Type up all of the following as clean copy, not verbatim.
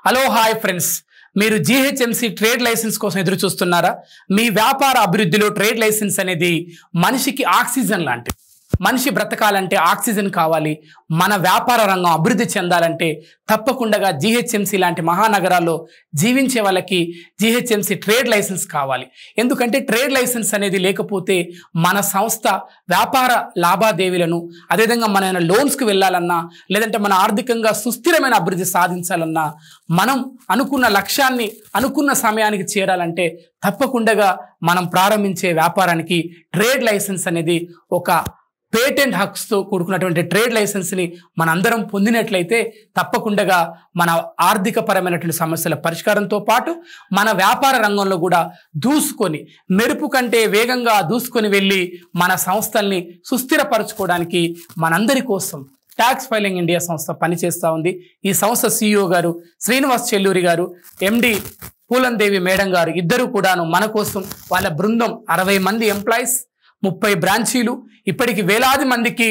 Hello hi friends, మీరు GHMC trade licence కోసం ఎదురు చూస్తున్నారా? మీ వ్యాపార అభివృద్ధిలో ట్రేడ్ లైసెన్స్ అనేది మనిషికి ఆక్సిజన్ లాంటిది. మనిషి బ్రతకాలంటే ఆక్సిజన్ కావాలి. మన వ్యాపార రంగం అభివృద్ధి చెందాలంటే తప్పకుండా జీహెచ్ఎంసీ లాంటి మహానగరాల్లో జీవించే వాళ్ళకి జీహెచ్ఎంసీ ట్రేడ్ లైసెన్స్ కావాలి. ఎందుకంటే ట్రేడ్ లైసెన్స్ అనేది లేకపోతే మన సంస్థ వ్యాపార లావాదేవీలను, అదేవిధంగా మన లోన్స్కి వెళ్ళాలన్నా, లేదంటే మన ఆర్థికంగా సుస్థిరమైన అభివృద్ధి సాధించాలన్నా, మనం అనుకున్న లక్ష్యాన్ని అనుకున్న సమయానికి చేరాలంటే తప్పకుండా మనం ప్రారంభించే వ్యాపారానికి ట్రేడ్ లైసెన్స్ అనేది ఒక పేటెంట్ హక్స్తో కూడుకున్నటువంటి ట్రేడ్ లైసెన్స్ని మనందరం పొందినట్లయితే తప్పకుండా మన ఆర్థిక పరమైనటువంటి సమస్యల పరిష్కారంతో పాటు మన వ్యాపార రంగంలో కూడా దూసుకొని, మెరుపు కంటే వేగంగా దూసుకొని వెళ్ళి మన సంస్థల్ని సుస్థిరపరచుకోవడానికి మనందరి కోసం ట్యాక్స్ ఫైలింగ్ ఇండియా సంస్థ పనిచేస్తూ ఉంది. ఈ సంస్థ CEO గారు శ్రీనివాస్ చెల్లూరి గారు, MD పూలందేవి మేడం గారు ఇద్దరు కూడాను మన కోసం, వాళ్ళ బృందం 60 మంది ఎంప్లాయీస్, 30 బ్రాంచీలు, ఇప్పటికి వేలాది మందికి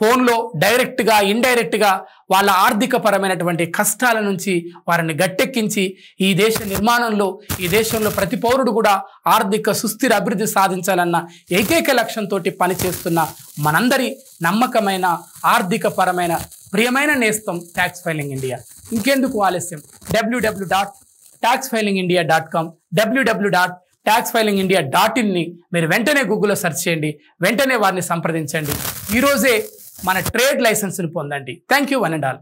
ఫోన్లో డైరెక్ట్గా ఇండైరెక్ట్గా వాళ్ళ ఆర్థిక పరమైనటువంటి కష్టాల నుంచి వారిని గట్టెక్కించి ఈ దేశ నిర్మాణంలో, ఈ దేశంలో ప్రతి పౌరుడు కూడా ఆర్థిక సుస్థిర అభివృద్ధి సాధించాలన్న ఏకైక లక్ష్యంతో పనిచేస్తున్న మనందరి నమ్మకమైన ఆర్థిక పరమైన ప్రియమైన నేస్తం ట్యాక్స్ ఫైలింగ్ ఇండియా. ఇంకెందుకు ఆలస్యం? www.taxfilingindia.com, www.taxfilingindia.in ని మీరు వెంటనే గూగుల్లో సెర్చ్ చేయండి. వెంటనే వారిని సంప్రదించండి. ఈరోజే మన ట్రేడ్ లైసెన్స్ని పొందండి. Thank you one and all.